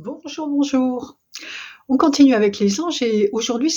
Bonjour, bonjour. On continue avec les anges et aujourd'hui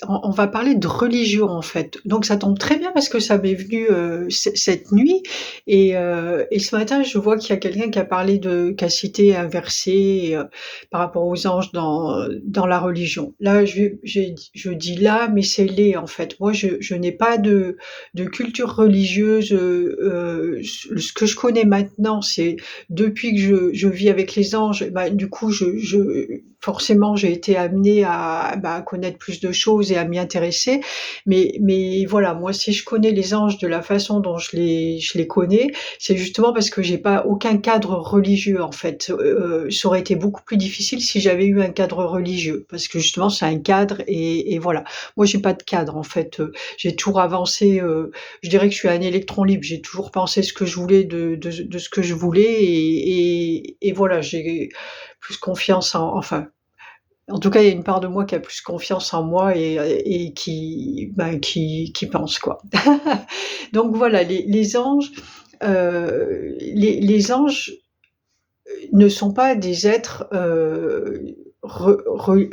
on va parler de religion en fait. Donc ça tombe très bien parce que ça m'est venu, cette nuit et ce matin je vois qu'il y a quelqu'un qui a cité un verset, par rapport aux anges dans la religion. Là je dis là, mais c'est les en fait. Moi je n'ai pas de culture religieuse, ce que je connais maintenant, c'est depuis que je vis avec les anges, bah, du coup je forcément, j'ai été amenée à connaître plus de choses et à m'y intéresser. Mais voilà, moi, si je connais les anges de la façon dont je les connais, c'est justement parce que j'ai pas aucun cadre religieux, en fait. Ça aurait été beaucoup plus difficile si j'avais eu un cadre religieux, parce que justement, c'est un cadre et voilà. Moi, j'ai pas de cadre, en fait. J'ai toujours avancé, je dirais que je suis un électron libre. J'ai toujours pensé ce que je voulais de ce que je voulais et voilà, j'ai plus confiance en tout cas, il y a une part de moi qui a plus confiance en moi et qui pense, quoi. Donc voilà, les anges, les anges ne sont pas des êtres, re re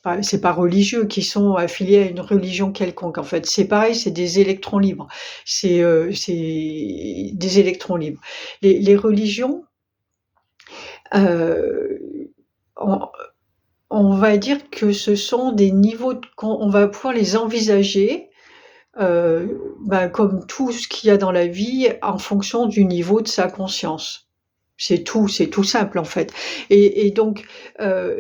pas c'est pas religieux, qui sont affiliés à une religion quelconque, en fait. C'est pareil, c'est des électrons libres. C'est des électrons libres. Les religions, heu, en on va dire que ce sont des niveaux de con on va pouvoir les envisager, comme tout ce qu'il y a dans la vie en fonction du niveau de sa conscience. C'est tout simple, en fait et donc, heu,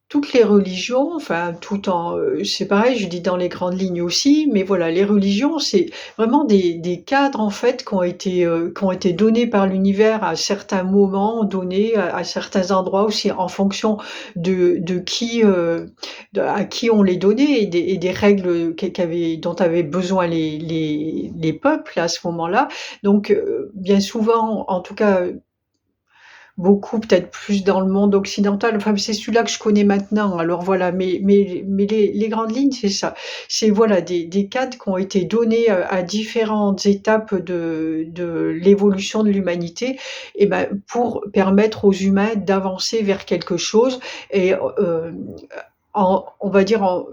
toutes les religions, enfin tout en c'est pareil, je dis dans les grandes lignes aussi, mais voilà, les religions, c'est vraiment des cadres, en fait, qui ont été donnés par l'univers à certains moments donnés, à certains endroits aussi en fonction de qui, à qui on les donnait et des règles dont avaient besoin les peuples à ce moment-là. Donc, bien souvent, en tout cas, beaucoup, peut-être plus dans le monde occidental, enfin, c'est celui-là que je connais maintenant, alors voilà, mais les grandes lignes, c'est ça. C'est voilà, des cadres qui ont été donnés, à différentes étapes de l'évolution de l'humanité et ben, pour permettre aux humains d'avancer vers quelque chose et on va dire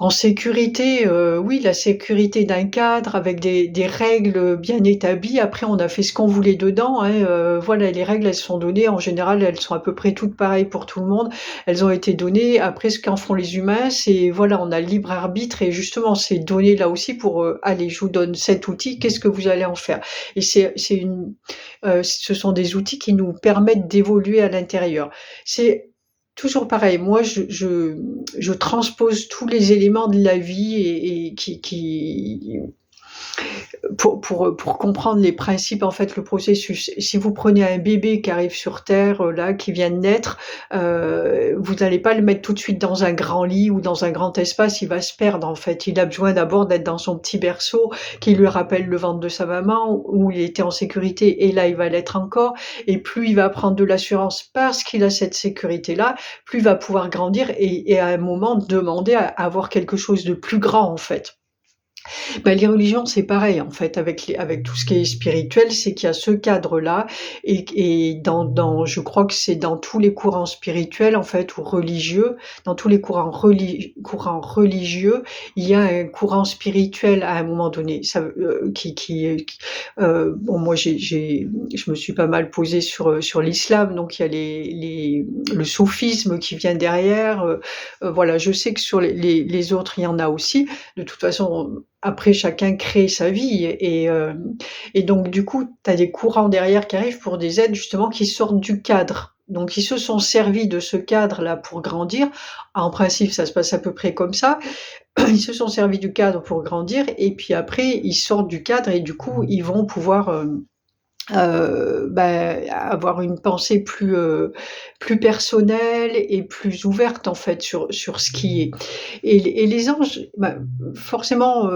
en sécurité, oui, la sécurité d'un cadre avec des règles, bien établies. Après, on a fait ce qu'on voulait dedans, hein, voilà, les règles, elles sont données. En général, elles sont à peu près toutes pareilles pour tout le monde. Elles ont été données. Après, ce qu'en font les humains, c'est voilà, on a le libre arbitre et justement, c'est donné là aussi pour, «Allez, je vous donne cet outil, qu'est-ce que vous allez en faire?» et ce sont des outils qui nous permettent d'évoluer à l'intérieur. C'est toujours pareil, moi je transpose tous les éléments de la vie et qui pour comprendre les principes, en fait, le processus. Si vous prenez un bébé qui arrive sur terre, là, qui vient de naître, vous n'allez pas le mettre tout de suite dans un grand lit ou dans un grand espace, il va se perdre, en fait. Il a besoin d'abord d'être dans son petit berceau qui lui rappelle le ventre de sa maman, où il était en sécurité et là, il va l'être encore et plus il va prendre de l'assurance parce qu'il a cette sécurité-là, plus il va pouvoir grandir et à un moment demander à avoir quelque chose de plus grand, en fait. Bah, les religions, c'est pareil en fait avec tout ce qui est spirituel, c'est qu'il y a ce cadre-là et dans je crois que c'est dans tous les courants spirituels en fait ou religieux, dans tous les courants religieux, il y a un courant spirituel à un moment donné. Ça, bon moi je me suis pas mal posée sur l'islam, donc il y a le soufisme qui vient derrière, voilà. Je sais que sur les autres, il y en a aussi. De toute façon, après chacun crée sa vie et donc du coup, tu as des courants derrière qui arrivent pour des aides justement qui sortent du cadre. Donc ils se sont servis de ce cadre-là pour grandir. En principe, ça se passe à peu près comme ça. Ils se sont servis du cadre pour grandir et puis après ils sortent du cadre et du coup, ils vont pouvoir, avoir une pensée plus personnelle et plus ouverte en fait sur ce qui est. Et les anges, forcément,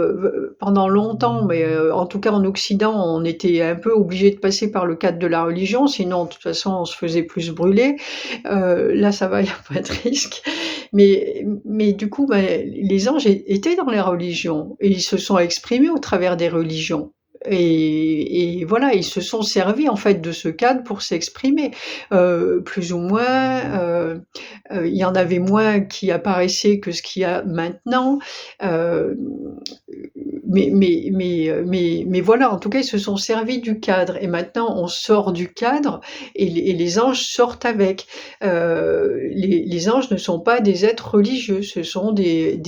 pendant longtemps, mais en tout cas en Occident, on était un peu obligé de passer par le cadre de la religion, sinon de toute façon on se faisait plus brûler. Là ça va, il y a pas de risque. Mais du coup, les anges étaient dans les religions et ils se sont exprimés au travers des religions. et voilà, ils se sont servis en fait de ce cadre pour s'exprimer. Plus ou moins, il y en avait moins qui apparaissaient que ce qu'il y a maintenant. Hem, mais voilà, en tout cas, ils se sont servis du cadre et maintenant on sort du cadre et les anges sortent avec. Les anges ne sont pas des êtres religieux, ce sont des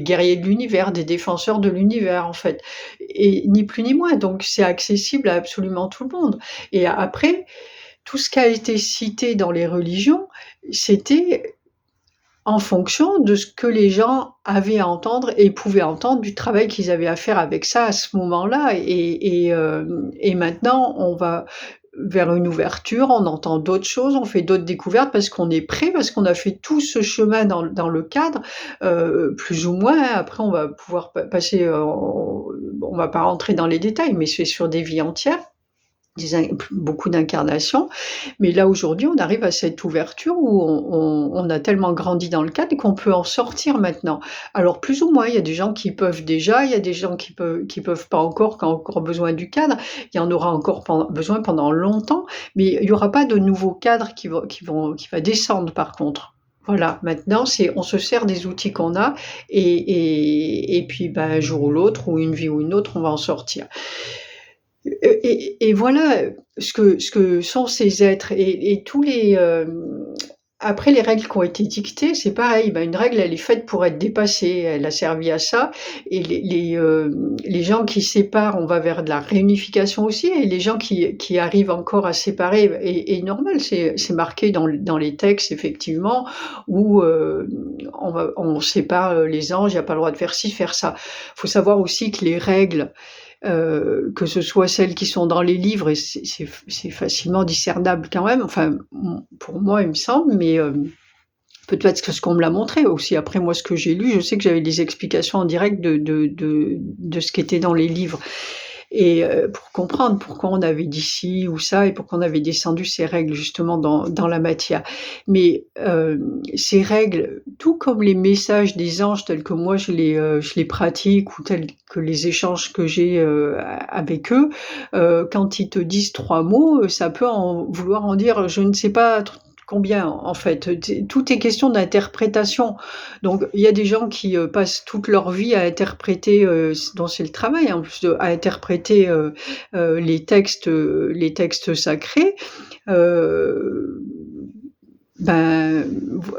guerriers de l'univers, des défenseurs de l'univers, en fait, et ni plus ni moins, donc c'est accessible à absolument tout le monde et après, tout ce qui a été cité dans les religions, c'était en fonction de ce que les gens avaient à entendre et pouvaient entendre du travail qu'ils avaient à faire avec ça à ce moment-là et maintenant on va vers une ouverture, on entend d'autres choses, on fait d'autres découvertes parce qu'on est prêt, parce qu'on a fait tout ce chemin dans le cadre, plus ou moins. Après on va pouvoir passer, on va pas rentrer dans les détails, mais c'est sur des vies entières, beaucoup d'incarnations. Mais là, aujourd'hui, on arrive à cette ouverture où on a tellement grandi dans le cadre qu'on peut en sortir maintenant. Alors plus ou moins, il y a des gens qui peuvent déjà, il y a des gens qui peuvent pas encore, qui ont encore besoin du cadre. Il y en aura encore besoin pendant longtemps, mais il y aura pas de nouveaux cadres qui va descendre par contre. Voilà, maintenant on se sert des outils qu'on a et puis, ben, un jour ou l'autre ou une vie ou une autre, on va en sortir. Et voilà, ce que sont ces êtres et tous les, après les règles qui ont été dictées, c'est pareil, ben, une règle, elle est faite pour être dépassée, elle a servi à ça et les gens qui séparent, on va vers de la réunification aussi et les gens qui arrivent encore à séparer et normal, c'est marqué dans les textes effectivement où, on sépare, les anges, il y a pas le droit de faire ci, faire ça. Faut savoir aussi que les règles que ce soit celles qui sont dans les livres et c'est facilement discernable quand même, enfin, pour moi, il me semble, mais peut-être que ce qu'on me l'a montré aussi. Après moi, ce que j'ai lu, je sais que j'avais des explications en direct de ce qui était dans les livres et pour comprendre pourquoi on avait dit ci ou ça et pourquoi on avait descendu ces règles justement dans la matière. Mais ces règles, tout comme les messages des anges tels que moi je les pratique ou tels que les échanges que j'ai, avec eux, quand ils te disent 3 mots, ça peut en vouloir en dire je ne sais pas combien en fait. Tout est question d'interprétation. Donc il y a des gens qui, passent toute leur vie à interpréter, dont c'est le travail en plus à interpréter, les textes sacrés. Heu, ben,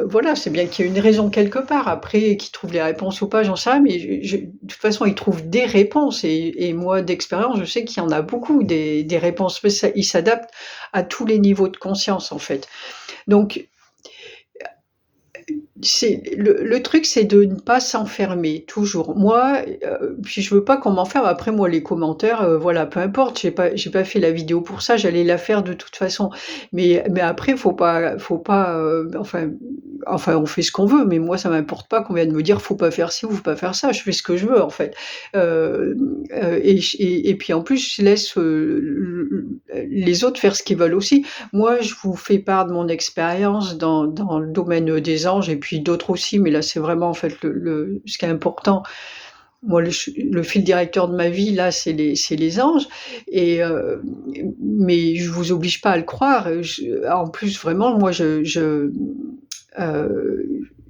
voilà, c'est bien qu'il y ait une raison quelque part. Après qu'ils trouvent les réponses ou pas, j'en sais rien, mais de toute façon, ils trouvent des réponses et moi d'expérience, je sais qu'il y en a beaucoup des réponses, mais ça ils s'adaptent à tous les niveaux de conscience en fait. Donc c'est le truc, c'est de ne pas s'enfermer, toujours. Moi, puis je veux pas qu'on m'enferme. Après moi, les commentaires, voilà, peu importe, j'ai pas fait la vidéo pour ça, j'allais la faire de toute façon. Mais après, faut pas, enfin, on fait ce qu'on veut, mais moi, ça m'importe pas qu'on vienne me dire: «Faut pas faire ci ou faut pas faire ça». Je fais ce que je veux, en fait. Et puis en plus, je laisse, les autres faire ce qu'ils veulent aussi. Moi, je vous fais part de mon expérience dans le domaine, des anges et puis d'autres aussi, mais là, c'est vraiment en fait ce qui est important. Moi, le fil directeur de ma vie, là, c'est les anges et mais je vous oblige pas à le croire, en plus, vraiment, moi, heu,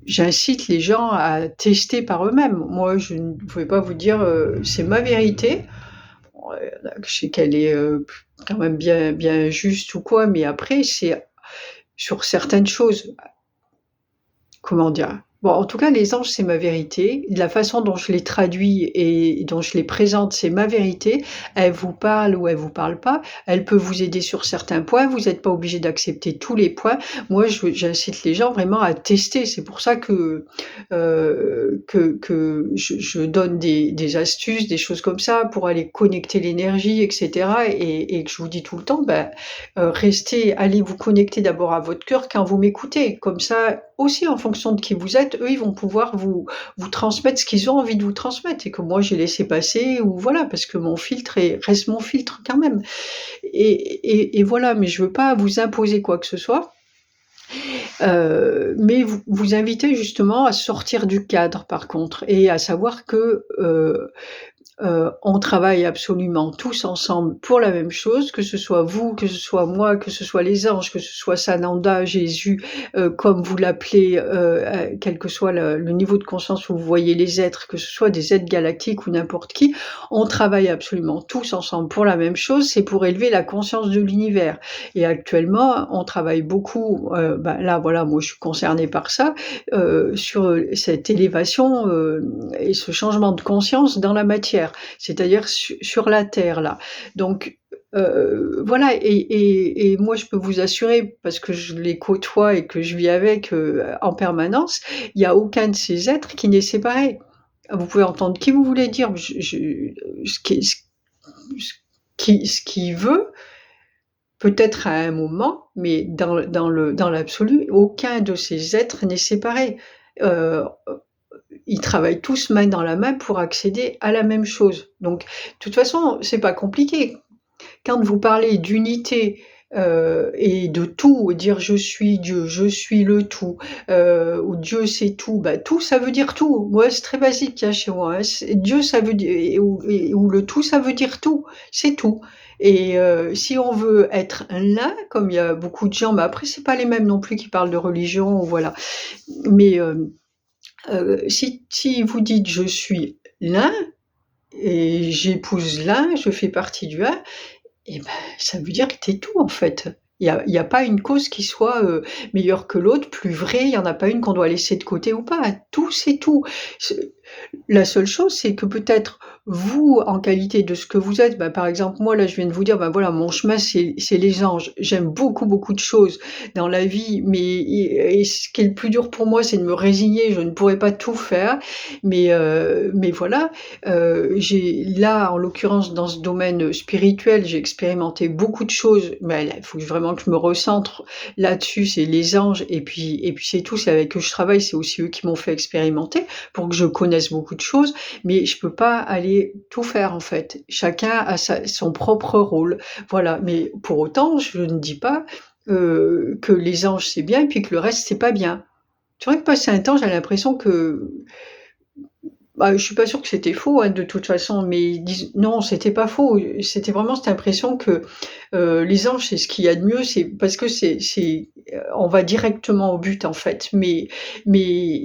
j'incite les gens à tester par eux-mêmes. Moi, je ne pouvais pas vous dire, c'est ma vérité. Bon, je sais qu'elle est, quand même bien juste ou quoi, mais après, c'est sur certaines choses. Comment dire? Bon, en tout cas, les anges, c'est ma vérité. La façon dont je les traduis et dont je les présente, c'est ma vérité. Elle vous parle ou elle vous parle pas. Elle peut vous aider sur certains points. Vous êtes pas obligé d'accepter tous les points. Moi, j'incite les gens vraiment à tester. C'est pour ça que je donne des astuces, des choses comme ça pour aller connecter l'énergie et cetera et que je vous dis tout le temps, ben, restez allez vous connecter d'abord à votre cœur quand vous m'écoutez. Comme ça, aussi en fonction de qui vous êtes, eux, ils vont pouvoir vous transmettre ce qu'ils ont envie de vous transmettre et que moi j'ai laissé passer ou voilà, parce que mon filtre reste mon filtre quand même. Et voilà, mais je veux pas vous imposer quoi que ce soit, mais vous inviter justement à sortir du cadre par contre et à savoir que, on travaille absolument tous ensemble pour la même chose, que ce soit vous, que ce soit moi, que ce soit les anges, que ce soit Sananda, Jésus, comme vous l'appelez, quel que soit le niveau de conscience où vous voyez les êtres, que ce soit des êtres galactiques ou n'importe qui, on travaille absolument tous ensemble pour la même chose, c'est pour élever la conscience de l'univers. Et actuellement, on travaille beaucoup, là voilà, moi je suis concernée par ça, sur cette élévation et ce changement de conscience dans la matière, c'est-à-dire sur la Terre là. Donc voilà, et moi je peux vous assurer, parce que je les côtoie et que je vis avec en permanence, il n'y a aucun de ces êtres qui n'est séparé. Vous pouvez entendre qui vous voulez dire, ce qui veut, peut-être à un moment, mais dans l'absolu, aucun de ces êtres n'est séparé. Euh, Ils travaillent tous main dans la main pour accéder à la même chose. Donc, de toute façon, c'est pas compliqué. Quand vous parlez d'unité et de tout, dire je suis Dieu, je suis le tout, ou Dieu c'est tout, tout ça veut dire tout. Moi c'est très basique chez moi. Dieu ça veut dire, ou le tout ça veut dire tout, c'est tout. Et si on veut être l'un, comme il y a beaucoup de gens, mais après c'est pas les mêmes non plus qui parlent de religion, voilà. Mais si vous dites je suis l'un et j'épouse l'un, je fais partie du un, et ça veut dire que tu es tout en fait. Il y a pas une cause qui soit meilleure que l'autre, plus vraie, il y en a pas une qu'on doit laisser de côté ou pas. Tout, c'est tout. La seule chose, c'est que peut-être vous, en qualité de ce que vous êtes, par exemple, moi là, je viens de vous dire, voilà, mon chemin, c'est les anges. J'aime beaucoup, beaucoup de choses dans la vie, mais et ce qui est le plus dur pour moi, c'est de me résigner. Je ne pourrais pas tout faire, mais voilà. J'ai là, en l'occurrence, dans ce domaine spirituel, j'ai expérimenté beaucoup de choses, mais il faut vraiment que je me recentre là-dessus. C'est les anges, et puis c'est tout. C'est avec eux que je travaille. C'est aussi eux qui m'ont fait expérimenter pour que je connaisse beaucoup de choses, mais je peux pas aller tout faire en fait. Chacun a son propre rôle, voilà. Mais pour autant, je ne dis pas que les anges c'est bien et puis que le reste c'est pas bien. C'est vrai que passer un temps, j'ai l'impression que je suis pas sûre que c'était faux, de toute façon, mais non, c'était pas faux. C'était vraiment cette impression que les anges, c'est ce qu'il y a de mieux, c'est parce que on va directement au but en fait. Mais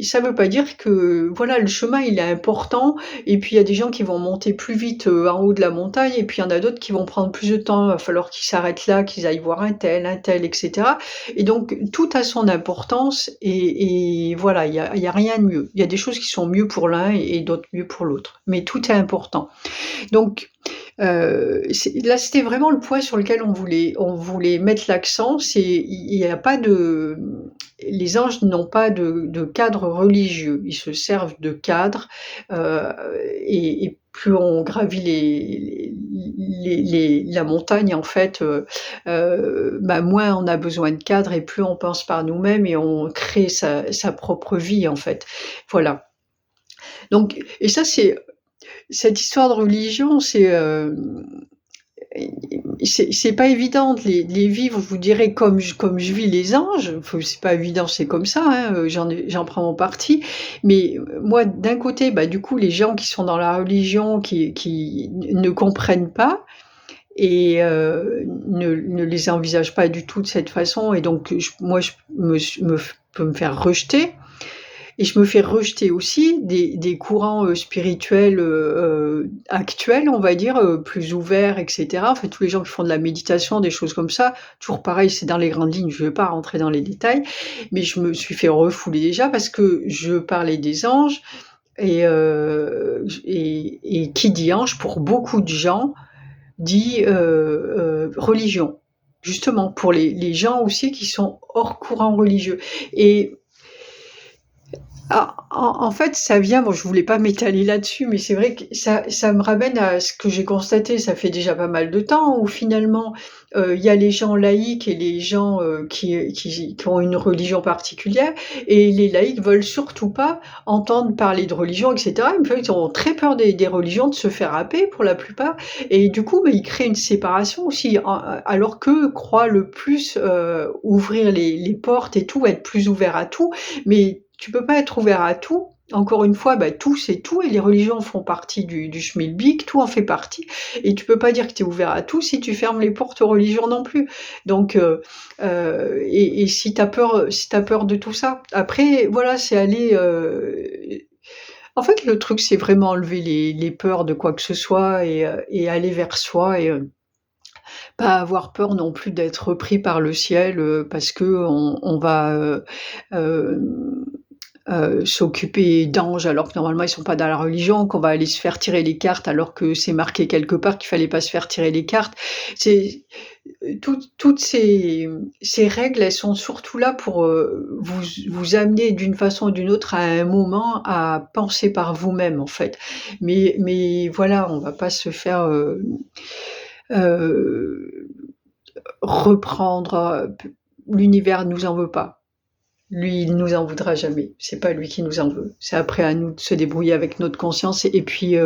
ça veut pas dire que voilà, le chemin il est important. Et puis il y a des gens qui vont monter plus vite en haut de la montagne, et puis il y en a d'autres qui vont prendre plus de temps. Il va falloir qu'ils s'arrêtent là, qu'ils aillent voir un tel, etc. Et donc tout a son importance. Et voilà, il y a rien de mieux. Il y a des choses qui sont mieux pour l'un et d'autres mieux pour l'autre. Mais tout est important. Donc là, c'était vraiment le point sur lequel on voulait mettre l'accent. Il y a pas de, les anges n'ont pas de cadre religieux. Ils se servent de cadre, et plus on gravit la montagne, en fait, moins on a besoin de cadre et plus on pense par nous-mêmes et on crée sa propre vie, en fait. Voilà. Donc, et ça, cette histoire de religion, c'est pas évident de les vivre, je vous dirais, comme je vis les anges. C'est pas évident, c'est comme ça, j'en prends mon parti. Mais moi, d'un côté, du coup, les gens qui sont dans la religion, qui ne comprennent pas et ne les envisagent pas du tout de cette façon, et donc moi, je peux me faire rejeter. Et je me fais rejeter aussi des courants spirituels actuels, on va dire, plus ouverts, etc. En fait, tous les gens qui font de la méditation, des choses comme ça, toujours pareil, c'est dans les grandes lignes, je ne vais pas rentrer dans les détails, mais je me suis fait refouler déjà parce que je parlais des anges, et qui dit ange, pour beaucoup de gens, dit religion. Justement, pour les gens aussi qui sont hors courant religieux. Et en fait, ça vient, bon, je voulais pas m'étaler là-dessus, mais c'est vrai que ça me ramène à ce que j'ai constaté, ça fait déjà pas mal de temps, où finalement, il y a les gens laïcs et les gens qui ont une religion particulière, et les laïcs veulent surtout pas entendre parler de religion, etc. Ils ont très peur des religions, de se faire happer pour la plupart, et du coup, ils créent une séparation aussi, alors qu'eux croient le plus ouvrir les portes et tout, être plus ouverts à tout, mais tu peux pas être ouvert à tout Encore une fois, bah, tout c'est tout et les religions font partie du schmilblick, tout en fait partie et tu peux pas dire que tu es ouvert à tout si tu fermes les portes aux religions non plus. Donc et si tu as peur de tout ça, après voilà, c'est aller, en fait, le truc, c'est vraiment enlever les peurs de quoi que ce soit et aller vers soi et pas avoir peur non plus d'être pris par le ciel, parce qu'on va, hem s'occuper d'anges alors que normalement ils sont pas dans la religion, qu'on va aller se faire tirer les cartes alors que c'est marqué quelque part qu'il fallait pas se faire tirer les cartes. C'est toutes ces règles, elles sont surtout là pour, vous amener d'une façon ou d'une autre à un moment à penser par vous-même, en fait. Mais voilà, on va pas se faire, heu, reprendre, l'univers nous en veut pas. Lui, il nous en voudra jamais. C'est pas lui qui nous en veut. C'est après à nous de se débrouiller avec notre conscience et puis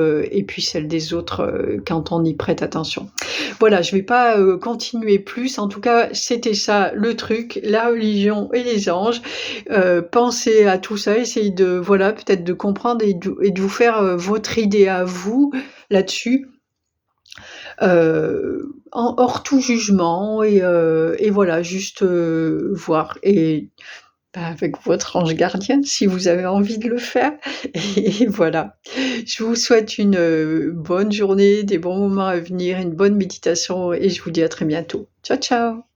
celle des autres, quand on y prête attention. Voilà, je vais pas, continuer plus. En tout cas, c'était ça le truc, la religion et les anges. Pensez à tout ça, essayez de voilà, peut-être de comprendre et de vous faire, votre idée à vous là-dessus, en hors tout jugement et voilà, juste, voir et bah, avec votre ange gardien, si vous avez envie de le faire et voilà. Je vous souhaite une, bonne journée, des bons moments à venir, une bonne méditation et je vous dis à très bientôt. Ciao, ciao.